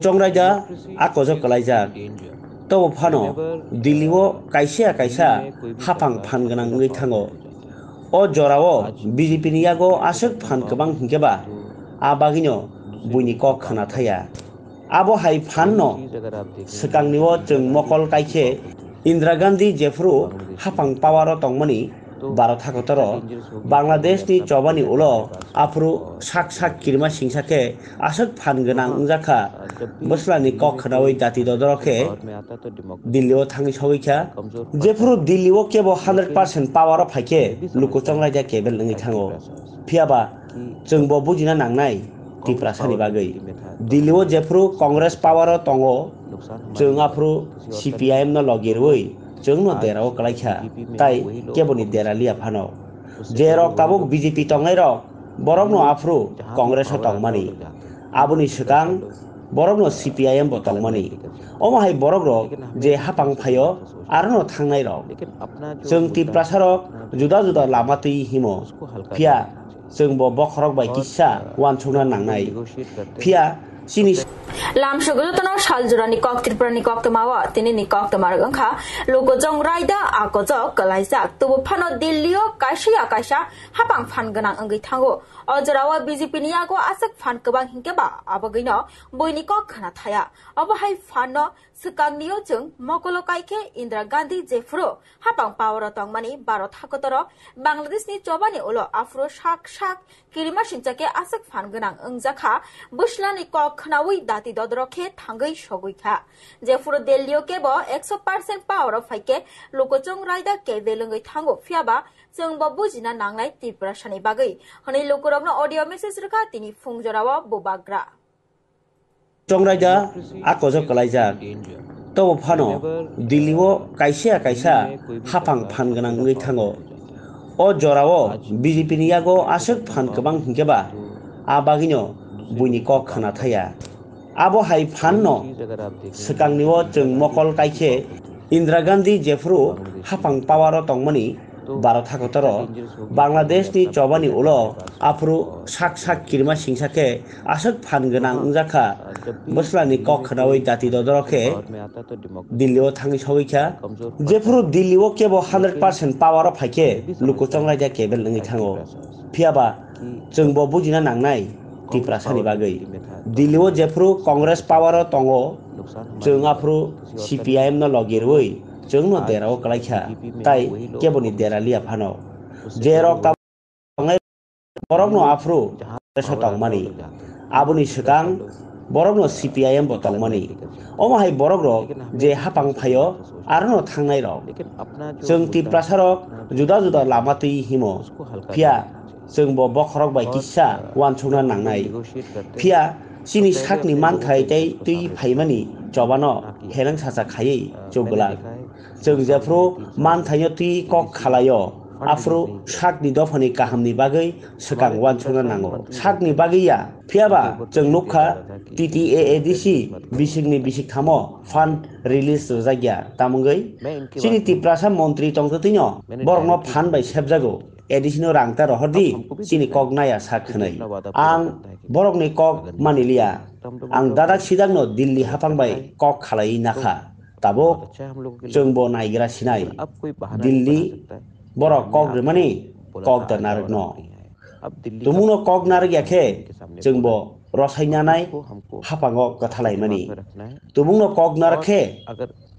Chongraja akojo kalaijak to phano Dillio kaisa hapang phan ganang ngui thango o jorao BJP ni yago asuk phan kabang hingkeba abagino buini kok khana thaya abo hai phan no sekangniwo chung mokol kaikhe Indira Gandhi jefru hapang pawaro tongmani baro thakotoro Bangladesh ni chobani ulo afru sak kirma singsake asuk phan ganang ungjaka boslani kok khanawi dati dodoroke Dillio thangi sogikha jefru Dillio kebo 100% power of haike lukuchongraja kebel ngi thango phiaba chungbo bujina nangnai tiprasani bagai Dillio jefru Congress power o tongo chung afru CPIM no logirui chung no derao kalaikha tai keboni deralia phano jero kabuk BJP tongai rok borok no afru Congress o tongmani aboni sekang borok no CPIM bo tongmani omo hai borok rok je hapang phayo arno thangnai rok chung tiprasarok juda lama tui himo phia chung bo bokhorok bai kissa wansungna nangnai phia sini Lamshugutono Shaljurani Kok Triprani Kok Tamawa, Tinini Kok Tamarganka, Logo Jong Raida, Akozo, Kalaisak, Tubu Pano Dillio, Kaisha, Hapang Fanganang Angitango, Ojarawa BJP Niago, Asak Fan Kabang Hinkeba, Abagino, Boiniko Kanataya, Obahai Fano, Sukangio Jung, Mokolo Kaike, Indira Gandhi Jefro, Hapang Power Tongmani, Barot Hakotoro, Bangladesh ni Chobani Ulo, Afro Shak, Kirima Shinchake, Asak Fanganang Unzaka, Bushlani Kok Kanawi, Dati Dodroke, Tangai Shoguika. Jefro Delio Kebo, 100% power of Haike, Lokochong Raida Kevelungi Tango, Fiaba, Zungbo Bujina Nangai, Tiprashani Bagai, Honey Lokurogno audio message Rukatini, Fungjorawa, Bubagra. Chongraja akojo kalaijak to phano Dillio kaisa hapang phan ganang ngui thango o jorao BJP ni yago asuk phan kabang hingkeba abagino buini kok khana thaya abo hai phan no sekangniwo chung mokol kaikhe Indira Gandhi jefru hapang pawaro tongmani baro thakotoro Bangladesh ni chobani ulo afru sak kirma singsake asuk phan ganang ungjaka boslani kok khanawi dati dodoroke Dillio thangi sogikha jefru Dillio kebo 100% power of haike lukuchongraja kebel ngi thango phiaba chungbo bujina nangnai tiprasani bagai Dillio jefru Congress power o tongo chung afru CPIM no logirui chung no derao kalaikha tai keboni deralia phano jero kabangai borok no afru so tongmani aboni sekang borok no CPIM bo tongmani omo hai borok rok je hapang phayo arno thangnai rok chung tiprasarok juda lama tui himo phia chung bo bokhorok bai kissa wansungna nangnai phia sini sakni manthai tai tui phaimani chobano helang sacha khayei chogla chung jefru manthayo tui kok khalayo afru sakni dofani kahamni bagai sekang wansungna nango sakni bagaiya phiaba chung nukha TTAADC bisingni bisik thamo fund release jagya tamungai sini tiprasa montri tongtino borno fund bai sebjago additional rangta rohordi sini kok naya sakhnai ang borokni kok manilia ang dadak sidangno Dilli hapang bai kok khalai nakha tabo chungbo naigra sinai Dilli borok kok remani kok da naragno tumuno kok narag yakhe chungbo rosainanai hapango kathalaimani tumuno kok narakhe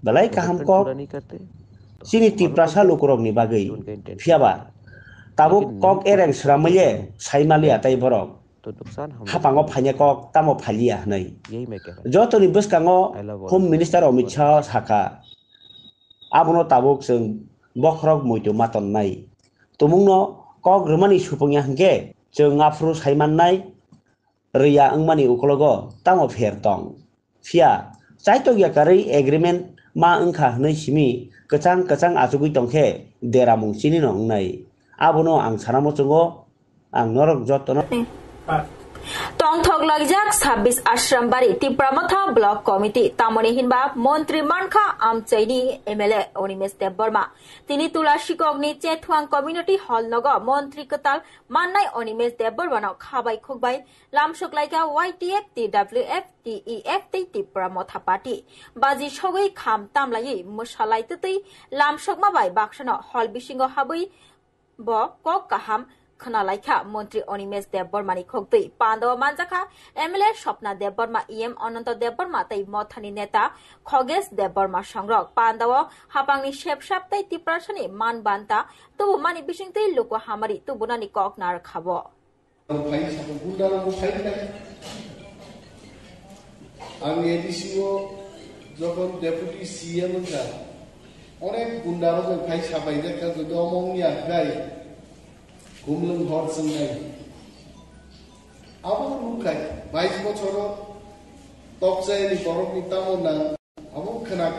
balai kaham kok sini tiprasa lukurokni bagai phiaba tabuk kok ereng sramaye saimalia tai borok hapango phanya kok tamo phalia hnai jotoni bwskango home minister Amit Shah saka abono tabuk chung bokhrok muito maton nai tumungno kok remani supungya hingke chung afru saimannai riya angmani ukologo tamo pher tong phia chaitogya kari agreement ma angkha hnai simi kachang achugui tongkhe deramung chini no ngnai abono ang sanamo chungo ang norok jotono Tongthok lagjak 26 Ashram-bari Tipramotha Block Committee Tamoni hinba Montri Mankha Amchaini MLA Onimes Debborma Tini Tulashikogni Chethuang Community Hall Nogo Montri Katal Mannai Onimes Debborma Khabai Khokbai Lamshok laika YTF TWF TEF Tipramotha Party Baji Shogoi Kham Tamlai Mushalai Tuti Lamshok Mabai Bakshano Hall Bishingo Habui Bo Kok Kaham Khanalaika Montri Onimes Debborma ni Khokdui Pandawa Manjaka MLA Shopna Debborma EM Ananto Debborma tai Mothani Neta Khoges Debborma Songrok Pandawa Hapangni Shepshap tai Tiprashani Man Banta Tubu Mani Bishingtei Luko Hamari Tubunani Kok Nar Khabo আমি এডিসিও যখন deputy CM যা অনেক গুন্ডারো খাই সাবাই দেখা যদি অমংনি আগাই গুমলং হর সঙ্গাই আবু রুখাই 22 বছর তকসাইনি বরকনি তামনা আবু খানাক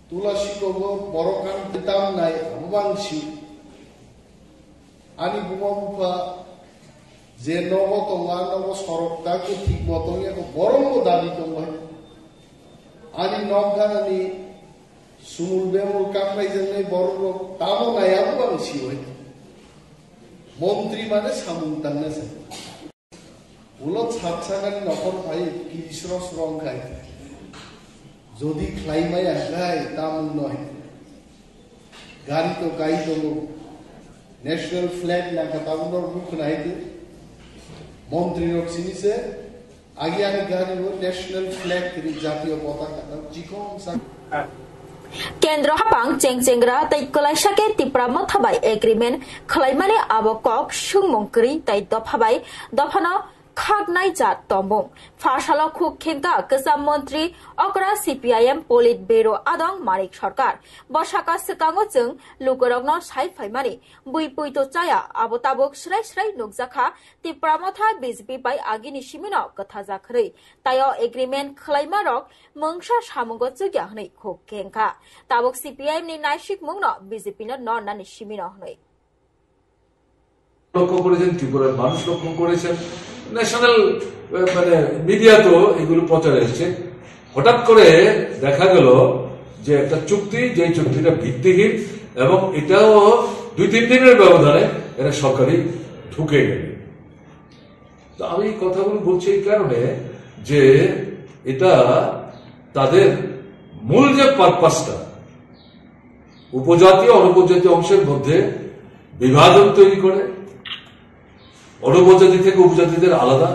তুলাসী কব বরকান দিতাম নাই আবুবাংশি আনি বুমা বুফা যে নব তোমার নব সড়কটাকে ঠিক মতন এক বরং দাবি তোমার আনি নবগানি সুমুল বেমুল কামরাই জন্য বড় লোক তামও নাই আবুবাংশি হয় মন্ত্রী মানে সামুন টান্নেছে ওলো ছাপছাগানি নকর ভাই কিরিশ্রস রং খাই যদি ক্লাইমাই আগাই তামুন নয় গাড়ি তো গাই দেবো ন্যাশনাল ফ্ল্যাগ না তামুনর মুখ নাইতে মন্ত্রী রক সিনিসে আগে আমি গাড়ি ন্যাশনাল ফ্ল্যাগ জাতীয় পতাকা চিকন Kendra hapang cengcengra tai kalaisake Tipramotha bai agreement khlaimani abo kok sungmongkri tai dophabai dofano খাগনাই জাত তম্বং ফাশালো খুক খেমকা কেসাম মন্ত্রী অকরা সিপিআইএম পলিট ব্যুরো আদং মানিক সরকার বসাকা সিকাঙ্গ जों লুকরগ্ন সাই ফাইমানি বুই পুইতো চায়া আবতাবক স্রাই স্রাই নুকজাখা Tipramotha বিজেপি বাই আগিনি সিমিনো কথা জাখরৈ তাইও এগ্রিমেন্ট খলাইমা রক মংসা সামঙ্গ জুগিয়া হनै খুক খেমকা তাবক সিপিআইএম নি নাইসিক মুংনো বিজেপি ন ননানি সিমিনো হनै লক্ষ্য করেছেন ত্রিপুরার মানুষ লক্ষ্য করেছেন ন্যাশনাল মানে মিডিয়া তো এগুলো প্রচারে এসছে হঠাৎ করে দেখা গেল যে একটা চুক্তি যে চুক্তিটা ভিত্তিহীন এবং এটাও 2-3 দিনের ব্যবধানে এটা সরকারি ঢুকে গেল তো আমি কথাগুলো বলছি এই কারণে যে এটা তাদের মূল যে পারপাসটা উপজাতীয় অনুপজাতীয় অংশের মধ্যে বিভাজন তৈরি করে অনুপজাতি থেকে উপজাতিদের আলাদা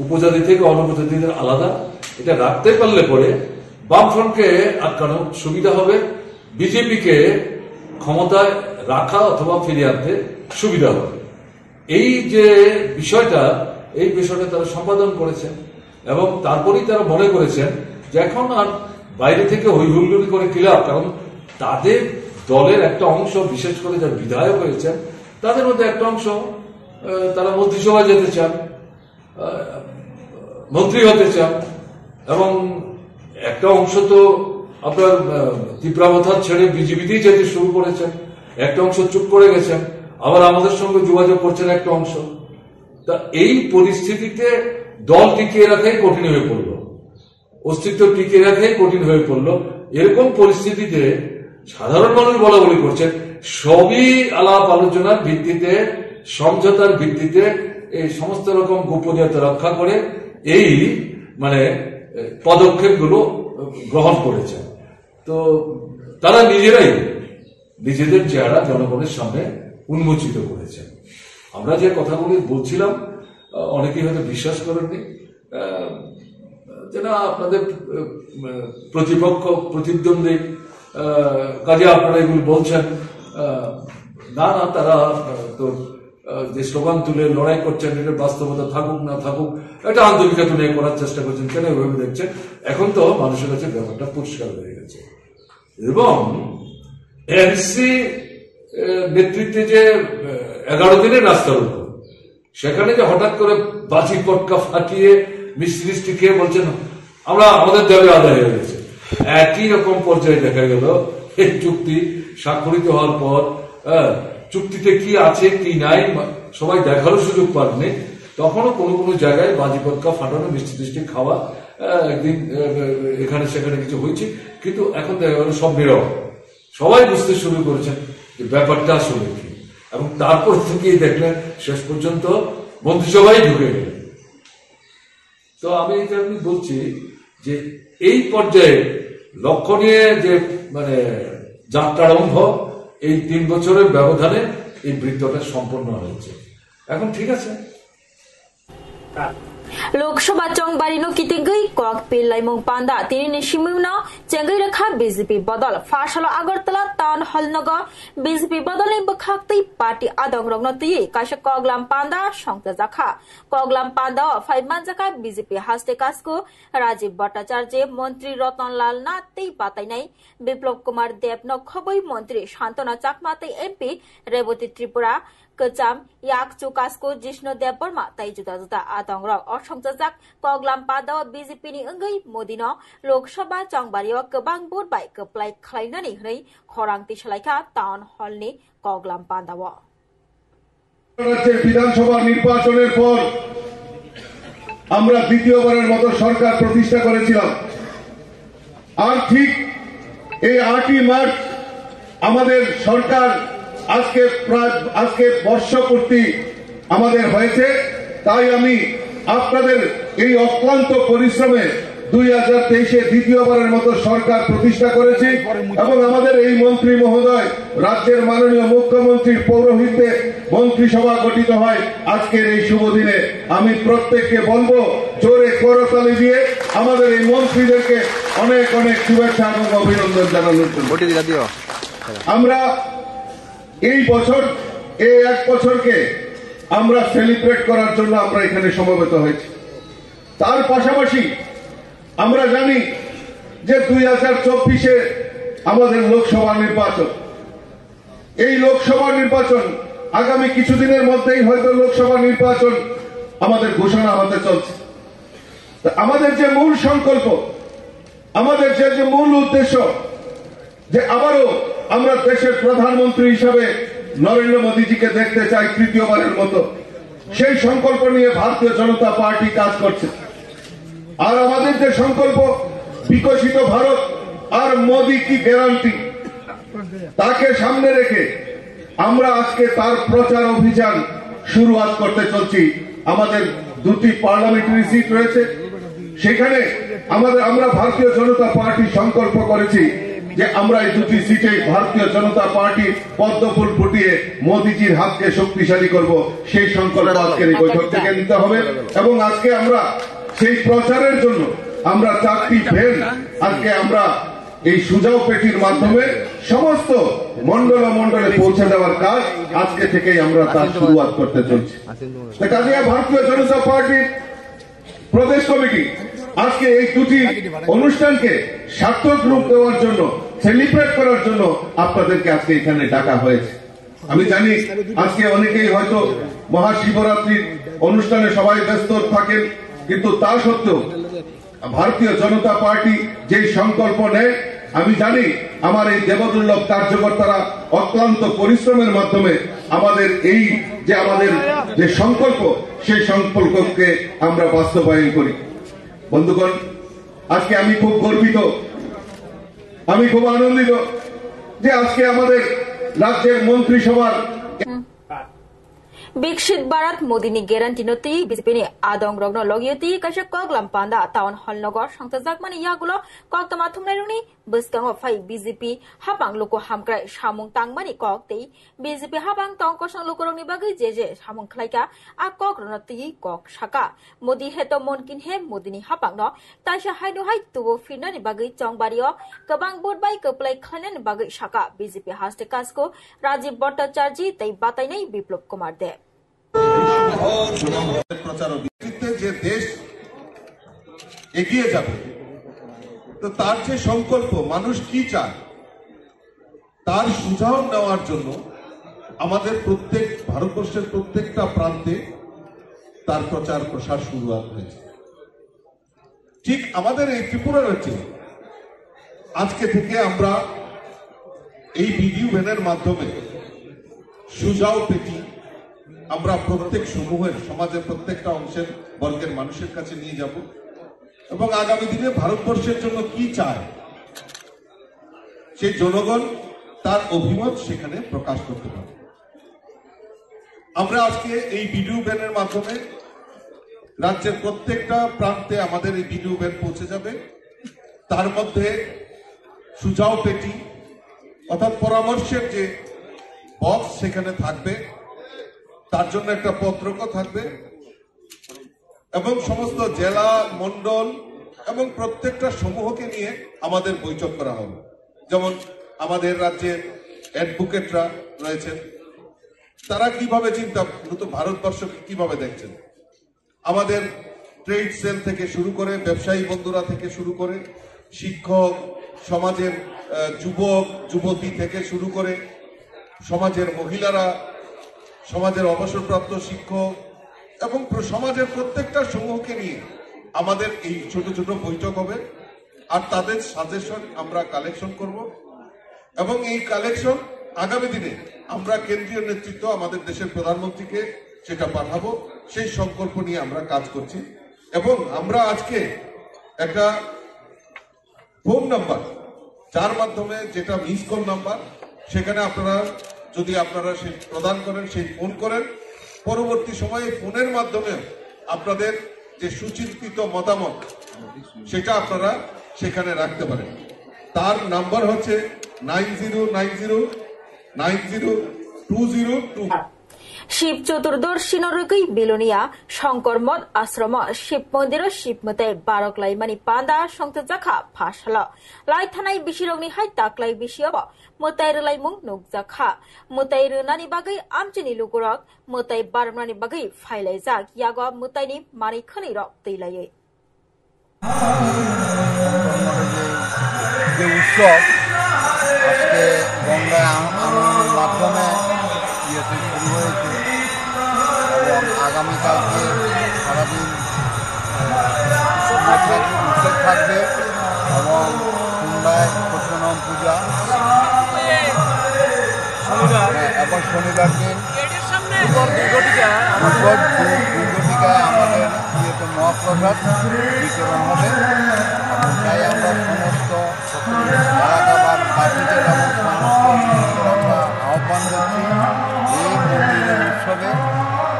উপজাতি থেকে অনুপজাতিদের আলাদা এটা রাখতে পারলে পরে বামফ্রন্টকে আটকানো সুবিধা হবে বিজেপিকে ক্ষমতায় রাখা অথবা ফিরিয়ে আনতে সুবিধা হবে এই যে বিষয়টা তারা সম্পাদন করেছেন এবং তারপরেই তারা মনে করেছেন যে এখন আর বাইরে থেকে হই হুল্লোড় করে কি লাভ কারণ তাদের দলের একটা অংশ বিশেষ করে যারা বিধায়ক হয়েছেন তাদের মধ্যে একটা অংশ তারা মন্ত্রিসভায় যেতে চান মন্ত্রী হতে চান এবং একটা অংশ তো আপনার Tipramotha ছেড়ে বিজেপিতেই যেতে শুরু করেছেন একটা অংশ চুপ করে গেছেন আবার আমাদের সঙ্গে যোগাযোগ করছেন একটা অংশ তা এই পরিস্থিতিতে দল টিকিয়ে রাখাই কঠিন হয়ে পড়ল অস্তিত্ব টিকিয়ে রাখাই কঠিন হয়ে পড়ল এরকম পরিস্থিতিতে সাধারণ মানুষ বলা বলি করছেন সবই আলাপ আলোচনার ভিত্তিতে সমঝোতার ভিত্তিতে এই সমস্ত রকম গোপনীয়তা রক্ষা করে এই মানে পদক্ষেপগুলো গ্রহণ করেছেন তো তারা নিজেরাই নিজেদের চেহারা জনগণের সামনে উন্মোচিত করেছেন আমরা যে কথাগুলি বলছিলাম অনেকেই হয়তো বিশ্বাস করেননি যে না আপনাদের প্রতিপক্ষ প্রতিদ্বন্দ্বী কাজে আপনারা এগুলো বলছেন না না তারা তো যে স্লোগান তুলে লড়াই করছেন এটা বাস্তবতা থাকুক না থাকুক এটা আন্তরিকতা নিয়ে করার চেষ্টা করছেন কেন এভাবে দেখছেন এখন তো মানুষের কাছে ব্যাপারটা পরিষ্কার হয়ে গেছে এবং এনসি নেতৃত্বে যে 11 দিনের রাস্তা রোধ সেখানে যে হঠাৎ করে বাজি পটকা ফাটিয়ে মিষ্টি খেয়ে বলছেন আমরা আমাদের দাবি আদায় হয়ে গেছে একই রকম পর্যায়ে দেখা গেল এই চুক্তি স্বাক্ষরিত হওয়ার পর চুক্তিতে কি আছে কি নাই সবাই দেখারও সুযোগ পাননি তখনও কোনো কোনো জায়গায় বাজি পটকা ফাটানো, মিষ্টি টিষ্টি খাওয়া, একদিন এখানে সেখানে কিছু হয়েছে, কিন্তু এখন দেখা গেল সব নীরব। সবাই বুঝতে শুরু করেছেন যে ব্যাপারটা আসলে কি, এবং তারপর থেকেই দেখলেন শেষ পর্যন্ত মন্ত্রিসভায় ঢুকে গেলেন। তো আমি এই কারণে বলছি যে এই পর্যায়ে লক্ষণীয় যে মানে যাত্রারম্ভ এই 3 বছরের ব্যবধানে এই বৃত্তটা সম্পন্ন হয়েছে। এখন ঠিক আছে। लोकसभा चौबारी कितिगई कक पिल्लाइमुंग पांदा तिनी सिमुना चेंगई रखा बीजेपी बदल फाशलो अगरतला टाउन हॉल नग बीजेपी बदल ने बखाक्तै पार्टी आदंग रंगन तुई काश कगलाम पांदा संगत जाखा कगलाम पांदा फाइमान जाखा बीजेपी हास्ते कासको राजीव भट्टाचार्य मंत्री रतनलाल नाथै पाताइनाय विप्लव कुमार देव नखबै मंत्री शान्तना चाकमातै एमपी रेवती त्रिपुरा कचाम याक चुकासको जिष्णु देव बर्मा ताई जुदा जुदा आदंग रंग असंजाक कगलाम पादा बीजेपी नि अंगै मोदिन लोकसभा चौबारियाव गोबां भोट बाय गोप्लाय खालायनानै होनै खरांथि सलायखा टाउन हल नि कगलाम पादाव বিধানসভা নির্বাচনের পর আমরা দ্বিতীয়বারের মতো সরকার প্রতিষ্ঠা করেছিলাম। আর ঠিক এই 8ই মার্চ আমাদের সরকার আজকে বর্ষপূর্তি আমাদের হয়েছে। তাই আমি আপনাদের এই অক্লান্ত পরিশ্রমে 2023-এ দ্বিতীয়বারের মতো সরকার প্রতিষ্ঠা করেছি এবং আমাদের এই মন্ত্রী মহোদয় রাজ্যের মাননীয় মুখ্যমন্ত্রীর পৌরোহিত্যে মন্ত্রিসভা গঠিত হয় আজকের এই শুভ দিনে। আমি প্রত্যেককে বলবো জোরে করতালি দিয়ে আমাদের এই মন্ত্রীদেরকে অনেক অনেক শুভেচ্ছা এবং অভিনন্দন জানানোর জন্য। আমরা এই বছর এই 1 বছরকে আমরা সেলিব্রেট করার জন্য আমরা এখানে সমবেত হয়েছি। তার পাশাপাশি আমরা জানি যে 2024-এ আমাদের লোকসভা নির্বাচন। এই লোকসভা নির্বাচন আগামী কিছুদিনের মধ্যেই হয়তো লোকসভা নির্বাচন আমাদের ঘোষণা হতে চলছে। আমাদের যে মূল সংকল্প, আমাদের যে মূল উদ্দেশ্য যে আবারও আমরা দেশের প্রধানমন্ত্রী হিসাবে নরেন্দ্র মোদীজিকে দেখতে চাই তৃতীয়বারের মতো, সেই সংকল্প নিয়ে ভারতীয় জনতা পার্টি কাজ করছে। আর আমাদের যে সংকল্প বিকশিত ভারত আর মোদী কি গ্যারান্টি, তাকে সামনে রেখে আমরা আজকে তার প্রচার অভিযান শুরুয়াত করতে চলছি। আমাদের 2টি পার্লামেন্টারি সিট রয়েছে, সেখানে আমরা ভারতীয় জনতা পার্টি সংকল্প করেছি যে আমরা এই 2টি সিটে ভারতীয় জনতা পার্টি পদ্মফুল ফুটিয়ে মোদীজির হাতকে শক্তিশালী করব। সেই সংকল্প আজকের এই বৈঠক থেকে নিতে হবে এবং আজকে আমরা সেই প্রচারের জন্য আমরা 4টি ভ্যান আজকে আমরা এই সুজাও পেটির মাধ্যমে সমস্ত মন্ডলে পৌঁছে দেওয়ার কাজ আজকে থেকেই আমরা তার শুরুয়াত করতে চলছি। কাজে ভারতীয় জনতা পার্টির প্রদেশ কমিটি আজকে এই 2টি অনুষ্ঠানকে সার্থক রূপ দেওয়ার জন্য, সেলিব্রেট করার জন্য আপনাদেরকে আজকে এখানে ডাকা হয়েছে। আমি জানি আজকে অনেকেই হয়তো মহাশিবরাত্রির অনুষ্ঠানে সবাই ব্যস্ত থাকেন, কিন্তু তা সত্ত্বেও ভারতীয় জনতা পার্টি যে সংকল্প নেয়, আমি জানি আমার এই দেবদুর্লভ কার্যকর্তারা অক্লান্ত পরিশ্রমের মাধ্যমে আমাদের যে সংকল্প, সেই সংকল্পকে আমরা বাস্তবায়ন করি। বন্ধুগণ, আজকে আমি খুব গর্বিত, আমি খুব আনন্দিত যে আজকে আমাদের রাজ্যের মন্ত্রিসভার विकसित भारत मोदीनि ग्यारंटी नती बीजेपीनि आदंग रंगनो लगियति कासे कगलाम पांदा टाउन हल नगर संतजाक माने यागुलो कक्तमा थुमनायरुनि बसकांगो फाइ बीजेपी हाबां लोको हामक्राय सामुं तांगमानि कक्तै बीजेपी हाबां तंकसं लोकरंनि बागै जे सामुं खलायका आ कक रनति कक साका मोदी हेतो मनकिन हे मोदीनि हाबांनो ताइसा हायनो हाय तुबो फिरनानि बागै चंबारियो गोबां भोट बाय गोप्लाय खालायनानि बागै साका बीजेपी हास्ते कासको राजीव भट्टाचार्य तै बातायनाय विप्लव कुमार देव প্রচার যে দেশ এগিয়ে যাবে, তো তার যে সংকল্প, মানুষ কি চায় তার সুঝাও নেওয়ার জন্য আমাদের ভারতবর্ষের প্রত্যেকটা প্রান্তে তার প্রচার প্রসার শুরু হয়েছে। ঠিক আমাদের এই ত্রিপুরা রাজ্যে আজকে থেকে আমরা এই ভিডিও ভ্যানের মাধ্যমে সুজাও পেটি আমরা প্রত্যেক সমূহের সমাজের প্রত্যেকটা অংশের বর্গের মানুষের কাছে নিয়ে যাব এবং আগামী দিনে ভারতবর্ষের জন্য কি চায় সেই জনগণ তার অভিমত সেখানে প্রকাশ করতে পারে। আমরা আজকে এই ভিডিও ভ্যানের মাধ্যমে রাজ্যের প্রত্যেকটা প্রান্তে আমাদের এই ভিডিও ভ্যান পৌঁছে যাবে। তার মধ্যে সুঝাও পেটি অর্থাৎ পরামর্শের যে বক্স সেখানে থাকবে, তার জন্য একটা পত্রক থাকবে এবং সমস্ত জেলা মন্ডল এবং প্রত্যেকটা সমূহকে নিয়ে আমাদের বৈঠক করা হবে। যেমন আমাদের রাজ্যের অ্যাডভোকেটরা রয়েছেন, তারা কিভাবে চিন্তা নতুন ভারতবর্ষকে কিভাবে দেখছেন, আমাদের ট্রেড সেল থেকে শুরু করে ব্যবসায়ী বন্ধুরা থেকে শুরু করে শিক্ষক, সমাজের যুবক যুবতী থেকে শুরু করে সমাজের মহিলারা, সমাজের অবসরপ্রাপ্ত শিক্ষক এবং সমাজের প্রত্যেকটা সমূহকে নিয়ে আমাদের এই ছোট ছোট বৈঠক হবে। আর তাদের সাজেশন আমরা কালেকশন করব এবং এই কালেকশন আগামী দিনে আমরা কেন্দ্রীয় নেতৃত্ব আমাদের দেশের প্রধানমন্ত্রীকে সেটা পাঠাবো। সেই সংকল্প নিয়ে আমরা কাজ করছি এবং আমরা আজকে একটা ফোন নাম্বার, যার মাধ্যমে যেটা মিস কল নাম্বার, সেখানে আপনারা যদি আপনারা সেই প্রদান করেন, সেই ফোন করেন, পরবর্তী সময়ে ফোনের মাধ্যমে আপনাদের যে সুচিন্তিত মতামত সেটা আপনারা সেখানে রাখতে পারেন। তার নাম্বার হচ্ছে 9090902002। শিব চতুর্দশী নরগৈ বিলনিয়া শংকরমঠ আশ্রম শিব মন্দির শিব মতে বারকলাই মানি পান্দা সংতজাখা ফাশাল লাই থানাই বিশিরংনি হাই তাকলাই বিশিয়াব মতাই রলাইमुं नुकजाखा मताई रोनानि बागै आमचिनि लुगुरक मताई बारमनानि बागै फाइलाइजाक यागो मताइनि मानि खनै रक दैलायै যে উৎসব আজকে গঙ্গা আনন্দের মাধ্যমে শুরু হয়েছে এবং আগামীকালকে সারাদিন উৎসব থাকবে এবং সন্ধ্যায় সত্যনাম পূজা এবং শনিবার দিন দুর্গটিকায় আমাদের মহাপ্রসাদ বিতরণ হবে। তাই আমরা সমস্ত এলাকাবাসীদের এবং সমস্ত আমরা আহ্বান করছি এই মন্দিরের উৎসবে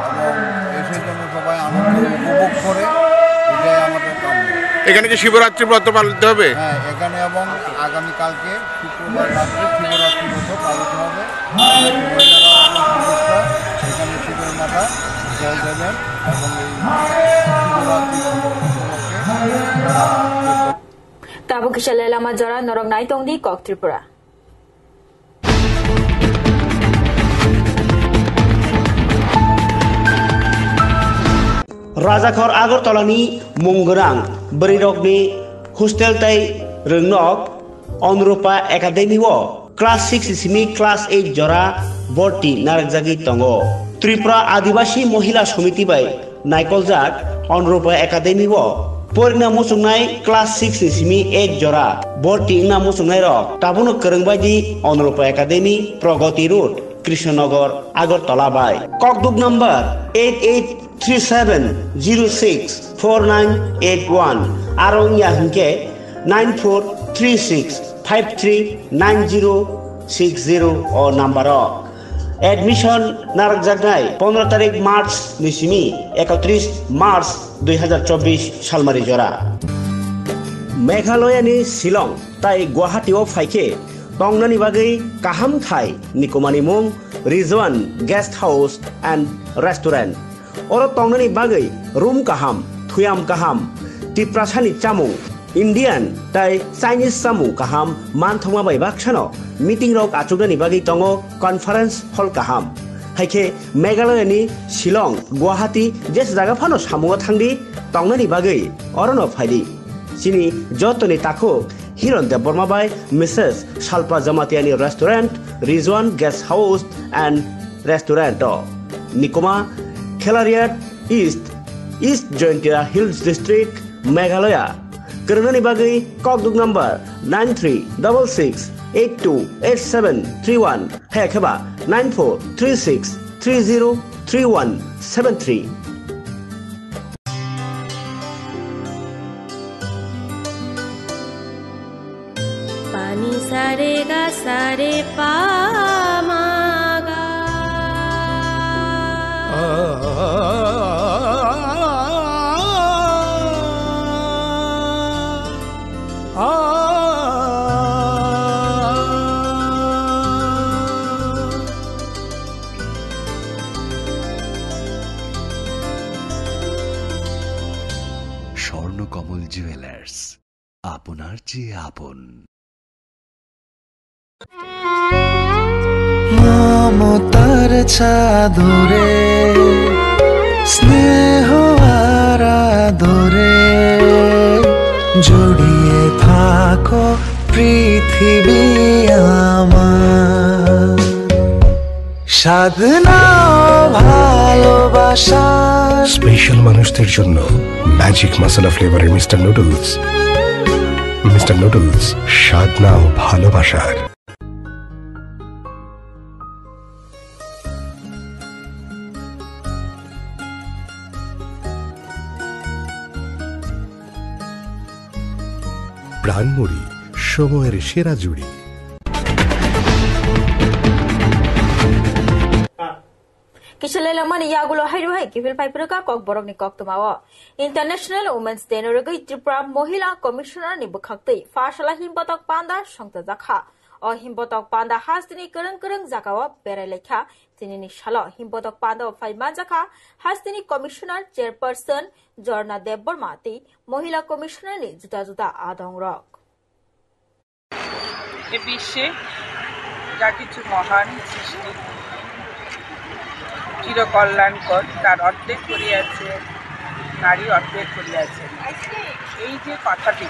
এবং এসে যেন সবাই আনন্দ উপভোগ করে, এটাই আমাদের কাম্য। এখানে কি শিবরাত্রি ব্রত পালিত হবে? হ্যাঁ, এখানে এবং আগামীকালকে শুক্রবার রাত্রে শিবরাত্রি ব্রত পালিত হবে। মহিলারা এখানে শিবের মাথা জল দেবেন এবং এই শিবরাত্রি তাবো কিশালে লামা জরা নরক নাইতংদি কক ত্রিপুরা। राजाखर आगरतलानि मुंगोनां बरिरकनि हस्टेल तै रोंनक अनुरूपा एकाडेमी क्लास 6 सिमी क्लास 8 जरा भर्ती नारकजागि तंगो। त्रिपुरा आदिवासी महिला समिति बाय नायकलजाक अनुरूपा एकाडेमी परिणाम मुसुंनाय क्लास 6 सिमी 8 जरा भर्ती ना मुसुंनाय रक ताबुनो करंबायदि अनुरूपा एकाडेमी प्रगति रोड कृष्णनगर आगरतला बाय ककबुक नम्बर 8837064981 आरो या हंके 9436539060 ओ नम्बर एडमिशन नारक जागनाय 15 तारिख मार्च निसिमी 31 मार्च 2024 सालमारी जरा। मेघालयनि शिलं ताई गुवाहाटीआव फाइके तंगनानि बागै काहाम थाई निकोमानि मुं Rizwan guest house and restaurant और तंगनानि बागै रूम काहाम थुयाम काहाम तिप्रासानि चामुं इंडियन ताई चाइनीज चामुं काहाम मानथंमा बाय बाक्सानो मीटिंग रक आचुगनानि बागै तंगो कॉन्फरेंस हॉल काहाम हाइके मेघालयनि शिलं गुवाहाटी जेस जागा फानो सामुआ थांदि तंगनानि बागै अरनो फाइदि सिनि जतनि ताखो हिरन देवबर्मा बाय मिसेस शाल्पा जमातियानि restaurant Rizwan guest house and restaurant निकोमा Khliehriat East Jaintia Hills District Meghalaya. करनानि बागै ककबुक नम्बर 9366828731 हेखेबा 943630 3173. पानी सारे गा सारे पामागा স্বর্ণকমল জুয়েলার্স, আপনার চেয়ে আপন। মমতার চাদরে স্নেহ আর আদরে জড়িয়ে থাকো পৃথিবী আমার, সাধনা ভালোবাসা স্পেশাল মানুষদের জন্য ম্যাজিক মশলা ফ্লেভারের মিস্টার নুডলস। মিস্টার নুডলস, স্বাদ নাও ভালোবাসার। প্রাণমুড়ি, সময়ের সেরা জুড়ি। Kishalele mani yagulo hairu hai kifil paipraka kok borok ni kok tumawa. International Women's Day norogoi Tripura Mohila Commissioner ni bukhaktei fashala himbotok panda songta jakha. O himbotok panda hastini kereng jakawa berelekha tinini shalo himbotok panda faima jakha hastini Commissioner Chairperson Jorna Debbormati Mohila Commissioner ni juta adongrok. এ বিশ্বে যা কিছু মহান সৃষ্টি চিরকল্যাণকর তার অর্ধেক করিয়াছে নারী, অর্ধেক করিয়াছে। এই যে কথাটি,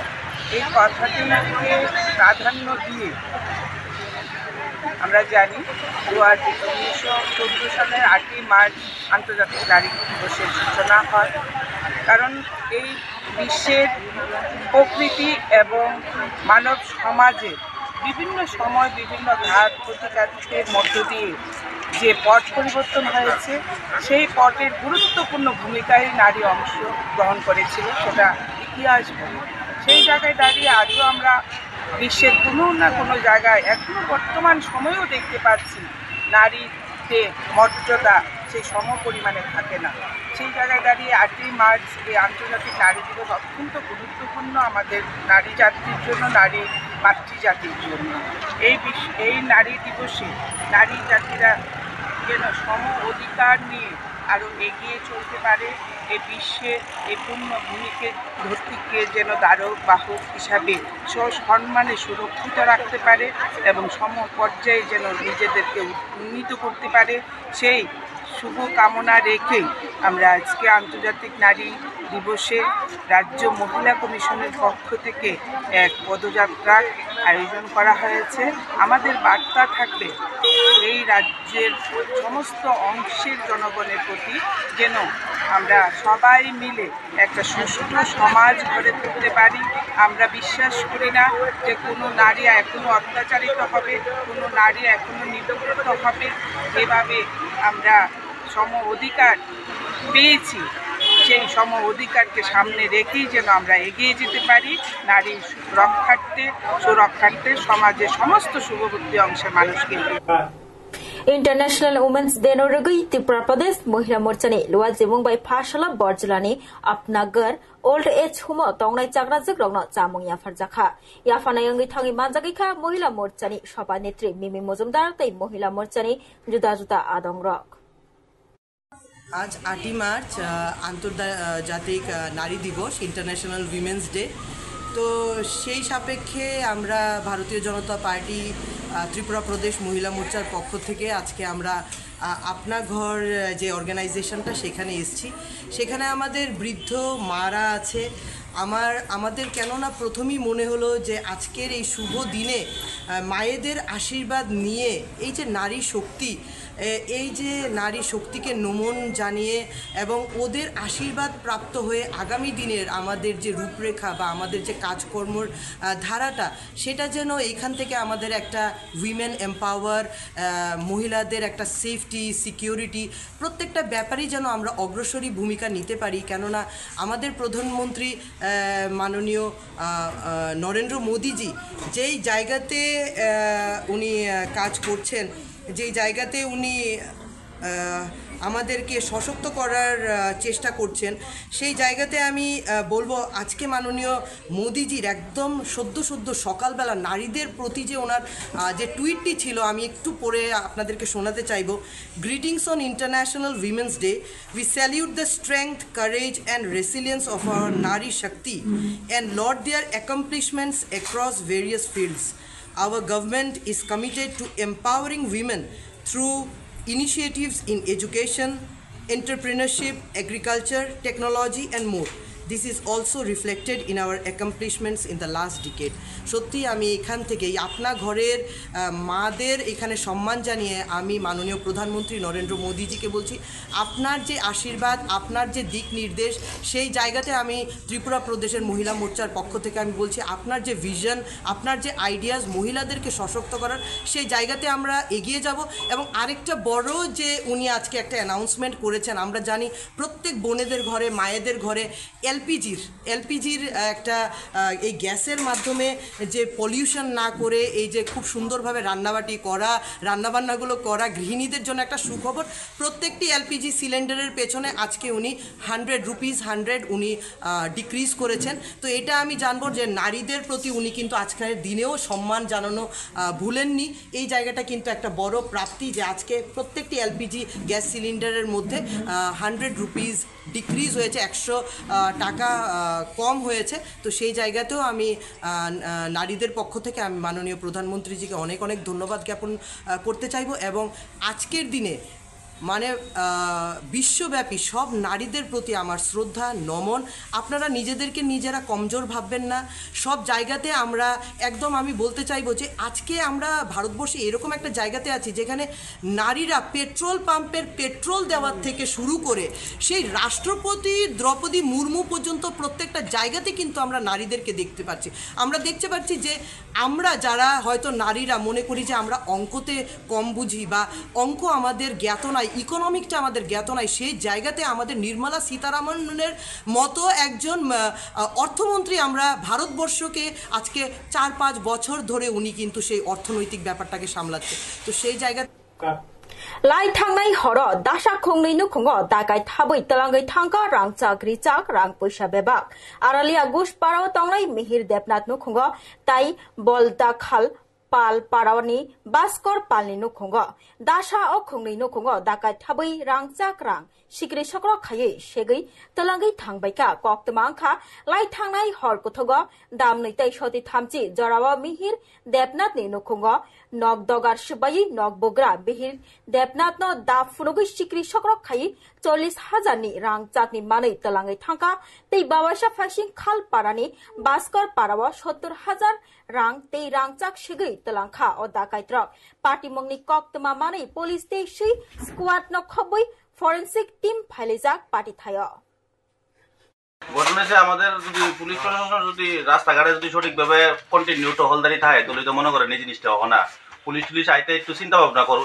এই কথাটিকে প্রাধান্য দিয়ে আমরা জানি 1914 সালের 8ই মার্চ আন্তর্জাতিক নারী দিবসের সূচনা হয়। কারণ এই বিশ্বের প্রকৃতি এবং মানব সমাজে বিভিন্ন সময় বিভিন্ন ঘাত প্রতিঘাতের মধ্য দিয়ে যে পট পরিবর্তন হয়েছে, সেই পটের গুরুত্বপূর্ণ ভূমিকায় নারী অংশ গ্রহণ করেছিল, সেটা ইতিহাস বলে। সেই জায়গায় দাঁড়িয়ে আজও আমরা বিশ্বের কোনো না কোনো জায়গায় এখনও বর্তমান সময়েও দেখতে পাচ্ছি নারীতে মর্যাদা সেই সম পরিমাণে থাকে না। সেই জায়গায় দাঁড়িয়ে 8ই মার্চ এই আন্তর্জাতিক নারী দিবস অত্যন্ত গুরুত্বপূর্ণ আমাদের নারী জাতির জন্য, নারী মাতৃজাতির জন্য। এই নারী দিবসে নারী জাতিরা যেন সম অধিকার নিয়ে আরও এগিয়ে চলতে পারে, এই বিশ্বে এই পূর্ণ ভূমিকে ধরতিকে যেন দ্বারক বাহক হিসাবে সসম্মানে সুরক্ষিত রাখতে পারে এবং সম পর্যায়ে যেন নিজেদেরকে উন্নীত করতে পারে, সেই শুভ কামনা রেখেই আমরা আজকে আন্তর্জাতিক নারী দিবসে রাজ্য মহিলা কমিশনের পক্ষ থেকে এক পদযাত্রার আয়োজন করা হয়েছে। আমাদের বার্তা থাকবে এই রাজ্যের সমস্ত অংশের জনগণের প্রতি যেন আমরা সবাই মিলে একটা সুষ্ঠু সমাজ গড়ে তুলতে পারি। আমরা বিশ্বাস করি না যে কোনো নারী এখনও অত্যাচারিত হবে, কোনো নারী এখনও নিপীড়িত হবে। যেভাবে আমরা সম অধিকার পেয়েছি, সেই সম অধিকারকে সামনে রেখেই যেন আমরা এগিয়ে যেতে পারি নারী রক্ষার্থে, সুরক্ষার্থে, সমাজের সমস্ত শুভবুদ্ধি অংশের মানুষকে। International Women's Day norogoi Tripura Pradesh Mohila Morchani Lua Jemung bai Phashala Borjilani Apnagar Old Age Home Tongnai Chagrajik Rogno Chamung Yafar Jakha Yafana Yangi Thangi Manjagikha Mohila Morchani Shoba Netri Mimi Mojumdar Tei Mohila Morchani Juda Adongrok। आज 8 मार्च আন্তর্জাতিক নারী দিবস, international Women's day. তো সেই সাপেক্ষে আমরা ভারতীয় জনতা party Tripura প্রদেশ মহিলা মোর্চার পক্ষ থেকে আজকে আমরা আপনার ঘর যে অর্গানাইজেশনটা সেখানে এসেছি। সেখানে আমাদের বৃদ্ধ মারা আছে। আমাদের কেননা প্রথমেই মনে হলো যে আজকের এই শুভ দিনে মায়েদের আশীর্বাদ নিয়ে এই যে নারী শক্তি, এই যে নারী শক্তিকে নমন জানিয়ে এবং ওদের আশীর্বাদ প্রাপ্ত হয়ে আগামী দিনের আমাদের যে রূপরেখা বা আমাদের যে কাজকর্মর ধারাটা, সেটা যেন এখান থেকে আমাদের একটা উইমেন এম্পাওয়ার, মহিলাদের একটা সেফ সেফটি সিকিউরিটি প্রত্যেকটা ব্যাপারেই যেন আমরা অগ্রসরী ভূমিকা নিতে পারি। কেননা আমাদের প্রধানমন্ত্রী মাননীয় নরেন্দ্র মোদীজি যেই জায়গাতে উনি কাজ করছেন, যেই জায়গাতে উনি আমাদেরকে সশক্ত করার চেষ্টা করছেন, সেই জায়গাতে আমি বলবো আজকে মাননীয় মোদিজির একদম সদ্য সকালবেলা নারীদের প্রতি যে ওনার যে টুইটটি ছিল, আমি একটু পড়ে আপনাদেরকে শোনাতে চাইব। Greetings on International Women's Day, we salute the strength, courage and resilience of our nari shakti and laud their accomplishments across various fields. Our government is committed to empowering women through initiatives in education, entrepreneurship, agriculture, technology and more. This is also reflected in our accomplishments in the last decade. সত্যি আমি এখান থেকেই আপনা ঘরের মাদের এখানে সম্মান জানিয়ে আমি মাননীয় প্রধানমন্ত্রী নরেন্দ্র মোদীজিকে বলছি, আপনার যে আশীর্বাদ, আপনার যে দিক নির্দেশ, সেই জায়গাতে আমি ত্রিপুরা প্রদেশের মহিলা মোর্চার পক্ষ থেকে আমি বলছি, আপনার যে ভিশন, আপনার যে আইডিয়াস মহিলাদেরকে সশক্ত করার, সেই জায়গাতে আমরা এগিয়ে যাব। এবং আরেকটা বড় যে উনি আজকে একটা অ্যানাউন্সমেন্ট করেছেন, আমরা জানি প্রত্যেক বোনেদের ঘরে, মায়েদের ঘরে এলপিজির একটা এই গ্যাসের মাধ্যমে যে পলিউশন না করে এই যে খুব সুন্দরভাবে রান্নাবান্নাগুলো করা গৃহিণীদের জন্য একটা সুখবর। প্রত্যেকটি এলপিজি সিলিন্ডারের পেছনে আজকে উনি 100 রুপিস উনি ডিক্রিজ করেছেন। তো এটা আমি জানবো যে নারীদের প্রতি উনি কিন্তু আজকের দিনেও সম্মান জানানো ভুলেননি। এই জায়গাটা কিন্তু একটা বড় প্রাপ্তি যে আজকে প্রত্যেকটি এলপিজি গ্যাস সিলিন্ডারের মধ্যে 100 রুপিস ডিক্রিজ হয়েছে, 100 টাকা কম হয়েছে। তো সেই জায়গাতেও আমি নারীদের পক্ষ থেকে আমি মাননীয় প্রধানমন্ত্রীজিকে অনেক ধন্যবাদ জ্ঞাপন করতে চাইব। এবং আজকের দিনে মানে বিশ্বব্যাপী সব নারীদের প্রতি আমার শ্রদ্ধা নমন। আপনারা নিজেদেরকে নিজেরা কমজোর ভাববেন না। সব জায়গাতে আমরা একদম আমি বলতে চাইবো যে আজকে আমরা ভারতবর্ষে এরকম একটা জায়গাতে আছি যেখানে নারীরা পেট্রোল পাম্পের পেট্রোল দেওয়ার থেকে শুরু করে সেই রাষ্ট্রপতি দ্রৌপদী মুর্মু পর্যন্ত প্রত্যেকটা জায়গাতে কিন্তু আমরা নারীদেরকে দেখতে পাচ্ছি। আমরা দেখতে পাচ্ছি যে আমরা যারা হয়তো নারীরা মনে করি যে আমরা অঙ্কতে কম বুঝি বা অঙ্ক আমাদের জ্ঞাত নয়, ইকোনমিকটা আমাদের জ্ঞাত নয়, সেই জায়গাতে আমাদের নির্মলা সীতারামনের মতো একজন অর্থমন্ত্রী আমরা ভারতবর্ষকে আজকে 4-5 বছর ধরে উনি কিন্তু সেই অর্থনৈতিক ব্যাপারটাকে সামলাচ্ছে। তো সেই জায়গা লাই থাংনাই হর দাসা খুংনি নুখুঙ্গ দাগাই থাবই তলাঙ্গই থাঙ্কা রাং চাকরি চাক রাং পয়সা বেবাক আরালিয়া গুস পারাও তংলাই মিহির দেবনাথ নুখুঙ্গ তাই বলদা খাল পাল পারাওনি বাস্কর পালনি নুখুঙ্গ দাসা ও খুংনি নুখুঙ্গ দাগাই থাবই রাং চাক রাং সিক্রি সকর খাयै সেগৈ তলাঙ্গै থাংবাইকা কক্তমাংখা লাই থাংনাই হর কুথগ দাম নৈতাই সতি থামচি জরাওয়া মিহির দেবনাথনি নুখুঙ্গ নক দগার সুবাই নক বগ্রা বিহির দেবনাথ ন দা ফুনগৈ Sikri সকর খাयै 40,000 ni rang chakni manai talangai thangka tei babasa faising khal parani baskor parawa 70,000 rang tei rang chak sigei talangkha o dakai trok party mongni koktama manai police station squad no khoboi forensic team phailejak party thayo ঘটনা যে আমাদের যদি police প্রশাসন যদি রাস্তাঘাটে যদি সঠিকভাবে continue টহলদারি থাকে তাহলে তো মনে করেন এই জিনিসটা হবে না। পুলিশ আইতে একটু চিন্তা ভাবনা করো,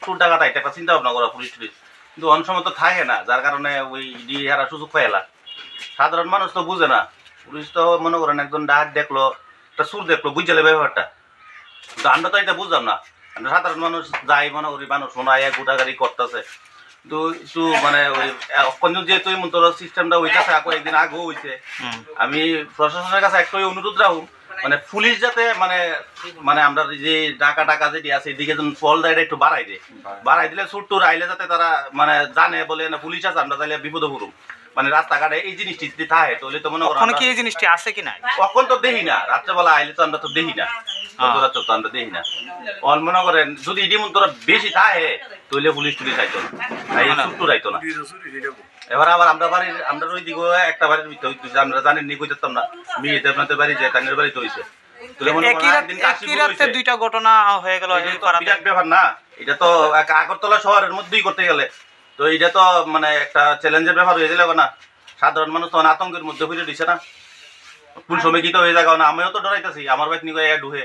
চোর ডাকাত আইতে একটা চিন্তা ভাবনা করো পুলিশ কিন্তু অনেক সময় তো থাকে না, যার কারণে ওই হারা সুযোগ পাইলা। সাধারণ মানুষ তো বুঝে না, পুলিশ তো মনে করেন একজন ডাক দেখলো, একটা সুর দেখলো, বুঝলে ব্যাপারটা, কিন্তু আমরা তো এটা বুঝলাম না। আমরা সাধারণ মানুষ যাই মনে করি মানুষ শোনায় গোটাগাড়ি করতেছে, কিন্তু একটু মানে ওই যেহেতু সিস্টেমটা হইতেছে, একদিন আগেও হয়েছে। আমি প্রশাসনের কাছে একটাই অনুরোধ রাখুন, মানে পুলিশ যাতে মানে আমরা যে টাকা যেটি আছে এদিকে যেন ফলদারিটা একটু বাড়াই দিলে সুর টুর আইলে যাতে তারা মানে জানে বলে না পুলিশ আছে, আমরা তাহলে বিপদে পড়ুম। মানে রাস্তাঘাটে এই জিনিসটি যদি থাকে তাহলে তো মনে করেন কি এই জিনিসটি আছে কিনা কখন তো দেখি না, রাত্রেবেলা আইলে তো আমরা তো দেখি না, তো আমরা দেখি না। মনে করেন যদি ইডি মন্তরা বেশি থাকে তাহলে পুলিশ টুলিশ আইতো না, সুর টুর আইতো না। এবার আবার আমরা ওই দিকে একটা বাড়ির ভিতরে হইতেছে, আমরা জানেন নি কই যেতাম না, মেয়ে আপনাদের বাড়ি যায়, তাদের বাড়িতে হয়েছে। দুইটা ঘটনা হয়ে গেল, ব্যাপার না এটা তো আগরতলা শহরের মধ্যেই করতে গেলে তো এটা তো মানে একটা চ্যালেঞ্জের ব্যাপার হয়ে গেল না। সাধারণ মানুষ তখন আতঙ্কের মধ্যে ফিরে দিচ্ছে না, কোন সময় কি তো হয়ে যাবে না। আমিও তো ডরাইতেছি আমার বাইক নিয়ে ঢুকে,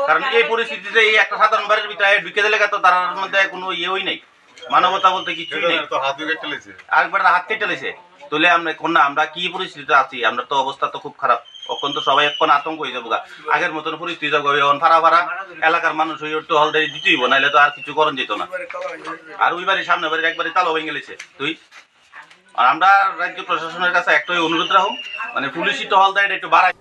কারণ এই পরিস্থিতিতে এই একটা সাধারণ বাড়ির ভিতরে ঢুকে দিলে তো তার মধ্যে কোনো ইয়েই নেই, মানবতা বলতে কিছুই নেই, আরেকবার হাত কেটে টেলেছে। তাহলে আমরা কি পরিস্থিতিতে আছি? আমরা তো অবস্থা তো খুব খারাপ, অত্যন্ত সবাই এখন আতঙ্ক হয়ে যাবো। আগের মতন পরিস্থিতি যাবো, এখন ফাড়া এলাকার মানুষ হয়ে একটু হলদারি দিতেই নাইলে তো আর কিছু করণ যেত না। আর ওই বাড়ির সামনে বাড়ির একবারে তালো ভেঙে গেছে। আর আমরা রাজ্য প্রশাসনের কাছে একটাই অনুরোধ রাখুন, মানে পুলিশি টহলদারিটা একটু বাড়ায়।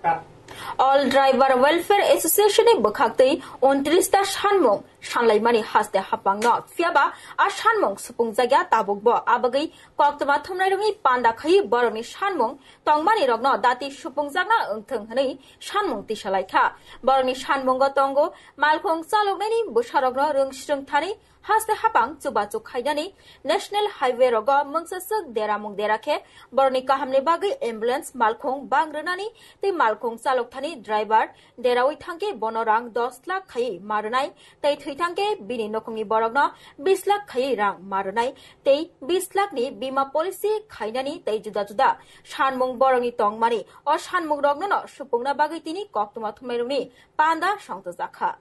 অল ড্রাইভার ওয়েলফেয়ার এসোসিয়েশনनि बोखाक्तै 29ता सानमुं सानलायमानि हास्ते हापांनो फियाबा आ सानमुं सुपुंजाग्या ताबुकबो आबगै कक्तमा थुमनायरंनि पान्दाखायै बरनि सानमुं तंगमानि रगनो दाति सुपुंजागना ओंथों हनै सानमुं तिसालायखा बरनि सानमुंगो तंगो मालखं चालकनायनि बोसारगनो रोंस्रोंथानि हास्ते हापां चुबाचु खायनानि नेशनेल हाइवे रगो मोंसासुक देरामुं देराखे बरनि काहामनि बागै एम्बुलेंस मालखं बांग्रोनानि तै मालखं चालकथानि ड्राइभार देरावै थांके बनरां 10 लाख खायै मारनाय तै थैथांके बिनि नखंनि बरगनो 20 लाख खायै रां मारनाय तै 20 लाखनि बीमा पलिसि खायनानि तै जुदा जुदा सानमुं बरनि तंगमानि अ सानमुं रगनो सुपुंना बागै तिनि कक्तमा थुमनायरंनि पान्दा संतजाखा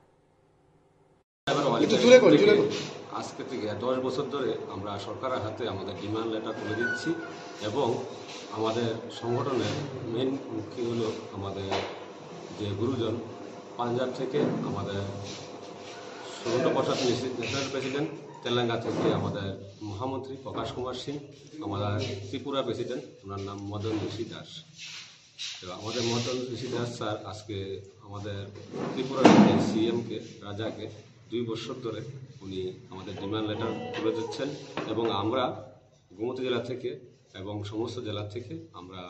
আজকে থেকে 10 বছর ধরে আমরা সরকারের হাতে আমাদের ডিমান্ড লেটার তুলে দিচ্ছি এবং আমাদের সংগঠনের মেন মুখ্য হলো আমাদের যে গুরুজন পাঞ্জাব থেকে আমাদের সুব্রত প্রসাদ ন্যাশনাল প্রেসিডেন্ট, তেলেঙ্গানা থেকে আমাদের মহামন্ত্রী প্রকাশ কুমার সিং, আমাদের ত্রিপুরা প্রেসিডেন্ট ওনার নাম মদন ঋষি দাস। তো আমাদের মদন ঋষি দাস স্যার আজকে আমাদের ত্রিপুরার সিএমকে রাজাকে 2 বছর ধরে উনি আমাদের ডিমান্ড লেটার তুলে দিচ্ছেন এবং আমরা গোমতী জেলা থেকে এবং সমস্ত জেলা থেকে আমরা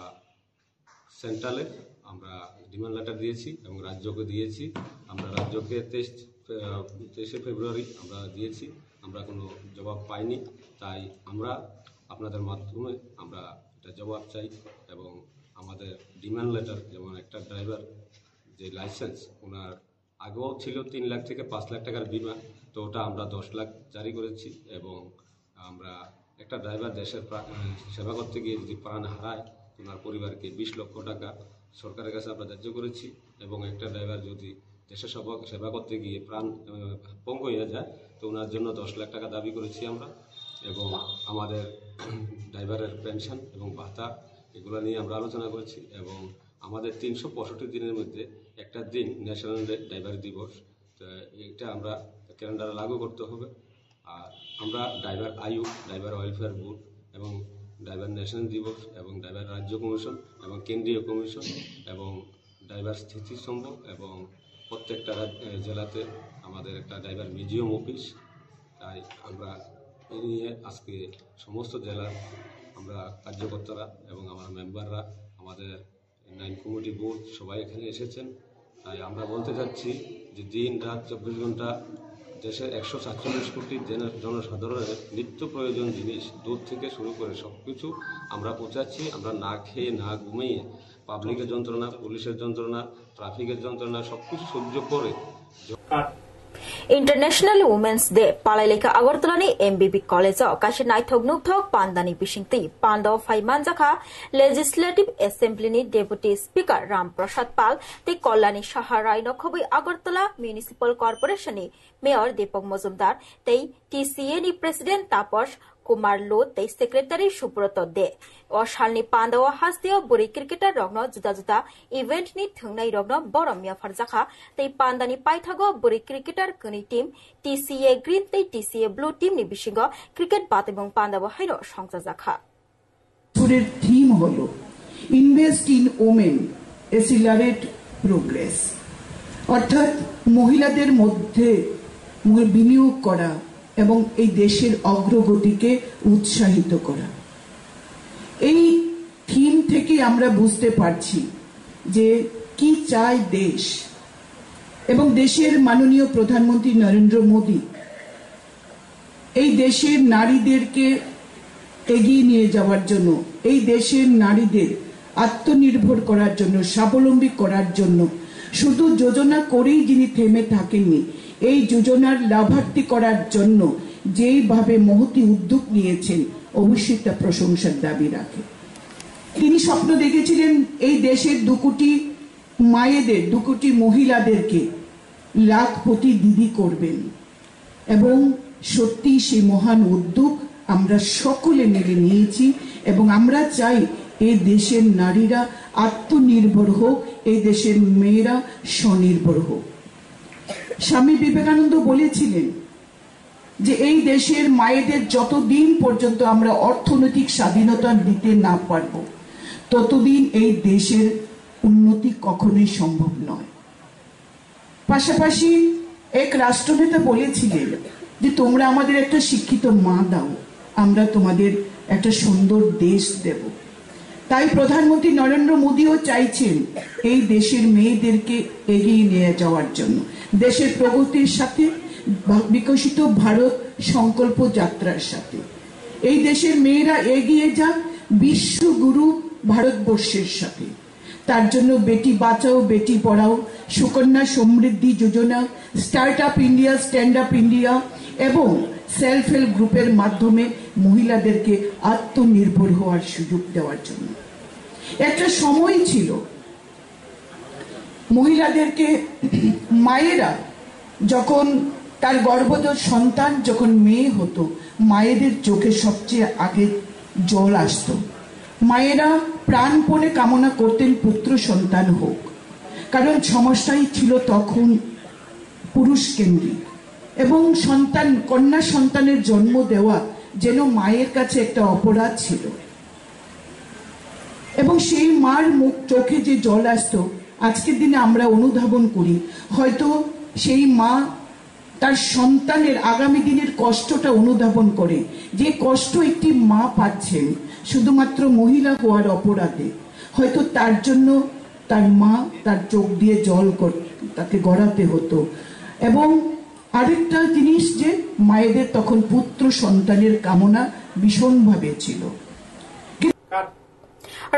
সেন্ট্রালে আমরা ডিমান্ড লেটার দিয়েছি এবং রাজ্যকে দিয়েছি। আমরা রাজ্যকে 23 ফেব্রুয়ারি আমরা দিয়েছি, আমরা কোনো জবাব পাইনি। তাই আমরা আপনাদের মাধ্যমে আমরা এটা জবাব চাই এবং আমাদের ডিমান্ড লেটার যেমন একটা ড্রাইভার যে লাইসেন্স ওনার আগেও ছিল 3 লাখ থেকে 5 লাখ টাকার বিমা, তো ওটা আমরা 10 লাখ জারি করেছি এবং আমরা একটা ড্রাইভার দেশের সেবা করতে গিয়ে যদি প্রাণ হারায় ওনার পরিবারকে 20 লক্ষ টাকা সরকারের কাছে আমরা ধার্য করেছি এবং একটা ড্রাইভার যদি দেশের সেবা করতে গিয়ে প্রাণ পঙ্গু হয়ে যায় তো ওনার জন্য 10 লাখ টাকা দাবি করেছি আমরা এবং আমাদের ড্রাইভারের পেনশন এবং ভাতা এগুলো নিয়ে আমরা আলোচনা করেছি এবং আমাদের 365 দিনের মধ্যে একটা দিন ন্যাশনাল ড্রাইভার দিবস, তো এটা আমরা ক্যালেন্ডারে লাগু করতে হবে। আর আমরা ড্রাইভার আয়ু, ড্রাইভার ওয়েলফেয়ার বোর্ড এবং ড্রাইভার ন্যাশনাল দিবস এবং ড্রাইভার রাজ্য কমিশন এবং কেন্দ্রীয় কমিশন এবং ড্রাইভার স্থিতিস্তম্ভ এবং প্রত্যেকটা জেলাতে আমাদের একটা ড্রাইভার মিউজিয়াম অফিস। তাই আমরা এই নিয়ে আজকে সমস্ত জেলার আমরা কার্যকর্তারা এবং আমার মেম্বাররা, আমাদের 9 কমিটি বোর্ড সবাই এখানে এসেছেন। তাই আমরা বলতে চাচ্ছি যে দিন রাত 24 ঘন্টা দেশের 147 কোটি জনসাধারণের নিত্য প্রয়োজন জিনিস দুধ থেকে শুরু করে সব কিছু আমরা পৌঁছাচ্ছি। আমরা না খেয়ে না ঘুমিয়ে পাবলিকের যন্ত্রণা, পুলিশের যন্ত্রণা, ট্রাফিকের যন্ত্রণা সব কিছু সহ্য করে इंटरनेशनल वुमेन्स डे पालाइलेखा अगरतलानि एमबीबी कलेजाव कासे नायथक नुकथक पान्दानि बिसिंति पान्दाव फाइमानजाखा लेजिस्लेटिव एसेम्बलिनि डेपुटी स्पीकर रामप्रसाद पाल ते कल्याणी साहा राय नखबै अगरतला म्युनिसिपल कर्पोरेशननि मेयर दीपक मजुमदार ते टीसीए नि प्रेसिडेंट तापस कुमार लो तै सेक्रेटारी सुब्रत दे अशालनि पान्दाव हास्तेव बुरै क्रिकेटार रगनो जुदा जुदा इवेंटनि थंनाय रगनो बरमिया फरजाखा तै पान्दानि पाइथागो बुरै क्रिकेटार कनि टीम टीसीए ग्रीन तै टीसीए ब्लू टीमनि बिसिंगो क्रिकेट बातेबं पान्दाव हाइनो संजाजाखा পুরের থিম হলো ইনভেস্ট ইন ওমেন এসিলারেট প্রোগ্রেস, অর্থাৎ মহিলাদের মধ্যে বিনিয়োগ করা এবং এই দেশের অগ্রগতিকে উৎসাহিত করা। এই থিম থেকে আমরা বুঝতে পারছি যে কি চায় দেশ এবং দেশের মাননীয় প্রধানমন্ত্রী নরেন্দ্র মোদী এই দেশের নারীদেরকে এগিয়ে নিয়ে যাওয়ার জন্য, এই দেশের নারীদের আত্মনির্ভর করার জন্য, স্বাবলম্বী করার জন্য শুধু যোজনা করেই যিনি থেমে থাকেননি, এই যোজনার লাভার্থী করার জন্য যেইভাবে মহতি উদ্যোগ নিয়েছেন অবশ্যই তা প্রশংসার দাবি রাখে। তিনি স্বপ্ন দেখেছিলেন এই দেশের 2 কোটি মায়েদের, 2 কোটি মহিলাদেরকে লাখপতি দিদি করবেন এবং সত্যি সেই মহান উদ্যোগ আমরা সকলে মিলে নিয়েছি এবং আমরা চাই এই দেশের নারীরা আত্মনির্ভর হোক, এই দেশের মেয়েরা স্বনির্ভর হোক। স্বামী বিবেকানন্দ বলেছিলেন যে এই দেশের মায়েদের যতদিন পর্যন্ত আমরা অর্থনৈতিক স্বাধীনতা দিতে না পারব ততদিন এই দেশের উন্নতি কখনোই সম্ভব নয়। পাশাপাশি এক রাষ্ট্রনেতা বলেছিলেন যে তোমরা আমাদের একটা শিক্ষিত মা দাও, আমরা তোমাদের একটা সুন্দর দেশ দেব। তাই প্রধানমন্ত্রী নরেন্দ্র মোদীও চাইছেন এই দেশের মেয়েদেরকে এগিয়ে নিয়ে যাওয়ার জন্য, দেশের প্রগতির সাথে, বিকশিত ভারত সংকল্প যাত্রার সাথে। এই দেশের মেয়েরা এগিয়ে যাক বিশ্বগুরু ভারতবর্ষের সাথে। তার জন্য বেটি Bachao Beti Padhao, Sukanya Samriddhi Yojana, start up India, stand up India এবং সেলফ হেল্প গ্রুপের মাধ্যমে মহিলাদেরকে আত্মনির্ভর হওয়ার সুযোগ দেওয়ার জন্য। একটা সময় ছিল মহিলাদেরকে, মায়েরা যখন তার গর্ভজ সন্তান যখন মেয়ে হতো, মায়েদের চোখে সবচেয়ে আগে জল আসতো। মায়েরা প্রাণপণে কামনা করতেন পুত্র সন্তান হোক, কারণ সমস্যাই ছিল তখন পুরুষ কেন্দ্রিক এবং সন্তান, কন্যা সন্তানের জন্ম দেওয়া যেন মায়ের কাছে একটা অপরাধ ছিল। এবং সেই মার মুখ চোখে যে জল আসতো, আজকের দিনে আমরা অনুধাবন করি হয়তো সেই মা তার সন্তানের আগামী দিনের কষ্টটা অনুধাবন করে, যে কষ্ট একটি মা পাচ্ছেন শুধুমাত্র মহিলা হওয়ার অপরাধে, হয়তো তার জন্য তার মা তার চোখ দিয়ে জল তাকে গড়াতে হতো। এবং আরেকটা জিনিস যে মায়েদের তখন পুত্র সন্তানের কামনা ভীষণভাবে ছিল।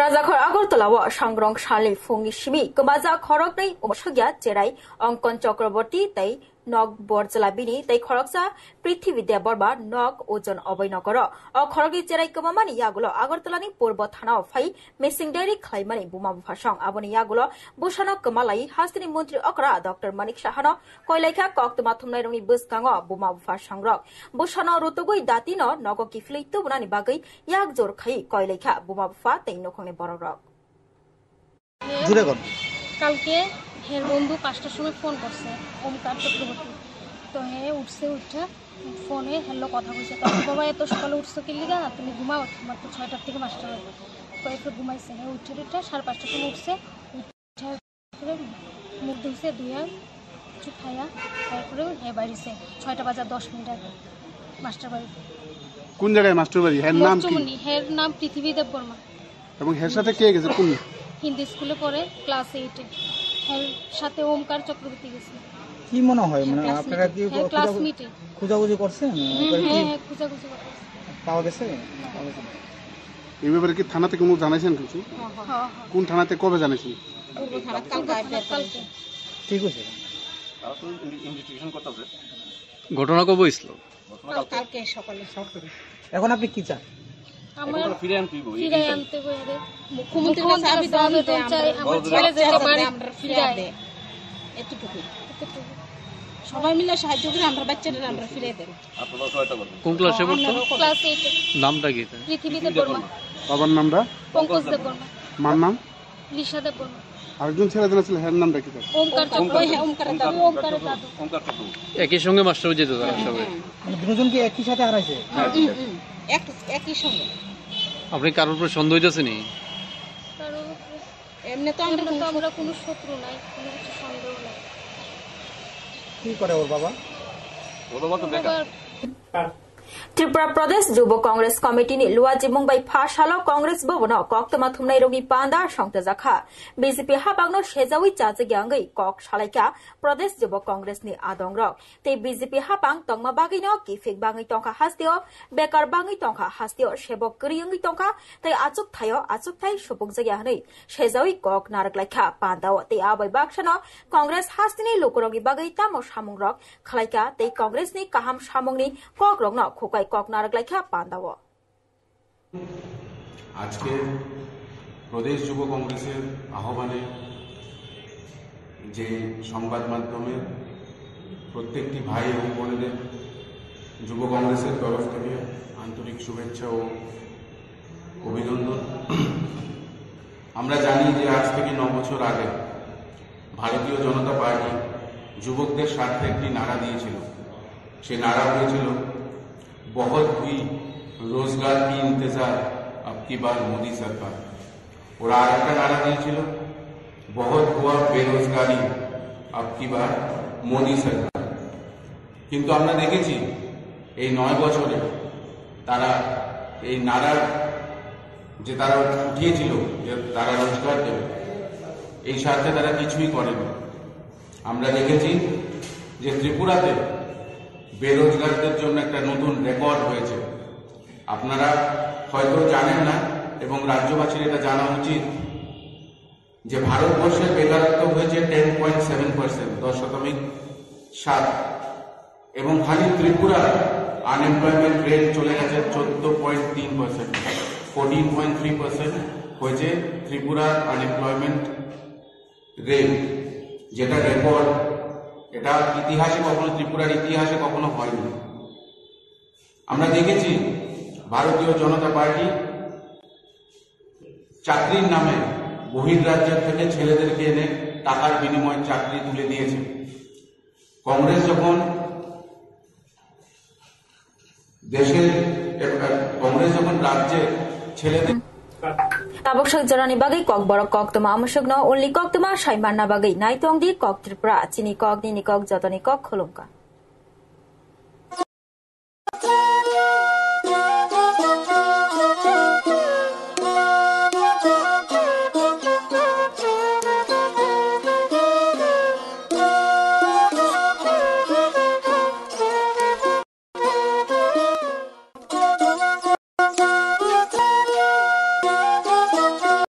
राजाखर আগরতলাও सांग्रं सालि फुंनि सिमि गोमाजा खरगनै अमसगिया जेरै अंकन चक्रवर्ती तै नग बरजला बिनि तै खरगसा पृथ्वीदेव बर्मा नग ओजन अबयनगर अ खरगि जेरै गोमामानि यागुलो আগরতলাनि पूर्व थानाव फाइ मिसिं डायरि खालायमानि बुमा बुफासं आबनि यागुलो बुसानो गोमालाय हास्तिनि मन्त्रि अकरा डॉक्टर मानिक साहानो कयलायखा कक्तमा थुमनाय रंनि बुसगाङो बुमा बुफासं रक बुसानो रुतुगुइ दातिनो नग किफिलै तुबनानि बागै याग जोर खाइ कयलायखा बुमा बुफा तै नखंनि बरक रक জুড়ে কর। কালকে হের বন্ধু 5টার সময় ফোন করছে ওমকার চক্রবর্তী, তো হে উঠছে, উঠে ফোনে হ্যালো কথা বলছে। তখন বাবা এত সকালে উঠছো কি লিগা, তুমি ঘুমাও, তোমার তো 6টার থেকে 5টা বাজে। তো একটু ঘুমাইছে, হে উঠে 5:30টার সময় উঠছে, উঠে মুখ ধুইছে, ধুয়ে কিছু খাইয়া তারপরে হে বাইরেছে 6টা বাজে 10 মিনিট আগে মাস্টার বাড়ি। কোন জায়গায় মাস্টার বাড়ি? হের নাম কি? হের নাম পৃথিবীদেব বর্মা। এবং হের সাথে কে গেছে? কোন হিন্দি স্কুলে পড়ে, ক্লাস 8-এ। এর সাথে ওমকার চক্রবর্তী গেছে। কি মনে হয়, মানে আপনারা কি ক্লাসমেটে খোঁজাখুঁজি করছেন? হ্যাঁ, খোঁজাখুঁজি করছে। পাওয়া গেছে? এই ব্যাপারে কি থানাতে কোনো জানাইছেন কিছু? হ্যাঁ। কোন থানাতে কবে জানাইছেন? পূর্ব থানা কালকে। ঠিক আছে। ইনভেস্টিগেশন করতেছে। ঘটনা কবে হইছিল? কালকে সকালে। এখন আপনি কি চান? আমরা ফিরে আনতে বলে মুখ্যমন্ত্রীর কাছে আবেদন চাই, আমার ছেলে যেতে পারে, আমরা ফিরে দেয় এতটুকু। সবাই মিলে সাহায্য করে আমরা বাচ্চাদের আমরা ফিরে দেব। আপনারা সহায়তা করবেন। কোন ক্লাসে পড়তো? ক্লাস 8-এ। নামটা কি? পৃথিবীদেব বর্মা। বাবার নামটা? পঙ্কজ দেব বর্মা। মার নাম? লিশা দেব বর্মা। আরেকজন ছেলে ছিল, হের নামটা কি? ওমকার চক্রবর্তী। ওমকার দাদু। একই সঙ্গে মাস্টার যেত তারা সবাই? মানে দুজন কি একই সাথে হারাইছে? একই সঙ্গে। আপনি কারোর উপর সন্দেহ হইতেছে নি? এমনি তো আমরা কোনো শত্রু নাই, কোনো কিছু সন্দেহ নাই। কি করে ওর বাবা? ওর বাবা তো বেকার। त्रिपुरा प्रदेश युव कांग्रेस कमिटी लुवाजी मुंबई फाशालो कांग्रेस भवन कक्तमा थुमनाय रोगी पांदा संतजाखा बीजेपी हाबांगनो सेजावि चाजग्यांगै कक सालायका प्रदेश युव कांग्रेस नि आदंग्रक ते बीजेपी हाबांग तंगमा बागैनो किफिक बाङै टंका हास्तियो बेकार बाङै टंका हास्तियो सेबक गरियंगै टंका ते आचुक थाय सुपुक जग्या हनै सेजावि कक नारकलायखा पांदाव ते आबै बाक्सानो कांग्रेस हास्तिनि लोकरंगि बागै तामो सामुंग्रक खलायका ते कांग्रेस नि काहाम सामुंगनि कक रंगनो खोकाय कक नारकलायखा पांदाव আজকে প্রদেশ যুব কংগ্রেসের আহ্বানে যে সংবাদ মাধ্যমে প্রত্যেকটি ভাই এবং বোনেদের যুব কংগ্রেসের তরফ থেকে আন্তরিক শুভেচ্ছা ও অভিনন্দন। আমরা জানি যে আজ থেকে 9 বছর আগে ভারতীয় জনতা পার্টি যুবকদের স্বার্থে একটি নারা দিয়েছিল। সেই নারা হয়েছিল বহুত হুই রোজগার কি ইন্তজার अब की बार मोदी सरकार। ওরা আর একটা নারা দিয়েছিল বহুত হুয়া বেরোজগারি अब की बार মোদি সরকার। কিন্তু আমরা দেখেছি এই 9 বছরে তারা এই নারার যে তারা উঠিয়েছিল যে তারা রোজগার দেবে, এই স্বার্থে তারা কিছুই করেনি। আমরা দেখেছি যে ত্রিপুরাতে বেরোজগারদের জন্য একটা নতুন রেকর্ড হয়েছে। আপনারা হয়তো জানেন না এবং রাজ্যবাসীর এটা জানা উচিত যে ভারতবর্ষের বেকারত্ব হয়েছে 10.7%, 10.7, এবং খালি ত্রিপুরা আনএমপ্লয়মেন্ট রেট চলে গেছে 14.3%, 14.3% হয়েছে ত্রিপুরার আনএমপ্লয়মেন্ট রেট, যেটা রেকর্ড। এটা ইতিহাসে কখনো, ত্রিপুরার ইতিহাসে কখনো হয়নি। আমরা দেখেছি ভারতীয় জনতা পার্টি চাকরির নামে বহির্রাজ্যের থেকে ছেলেদেরকে এনে টাকার বিনিময়ে চাকরি তুলে দিয়েছে। কংগ্রেস যখন রাজ্যে ছেলেদের tabok jarani bagai kok borok kok toma amusuk no only kok toma saiman na bagai naitong di kok tripura chini kok ni kok jotoni kok khulumka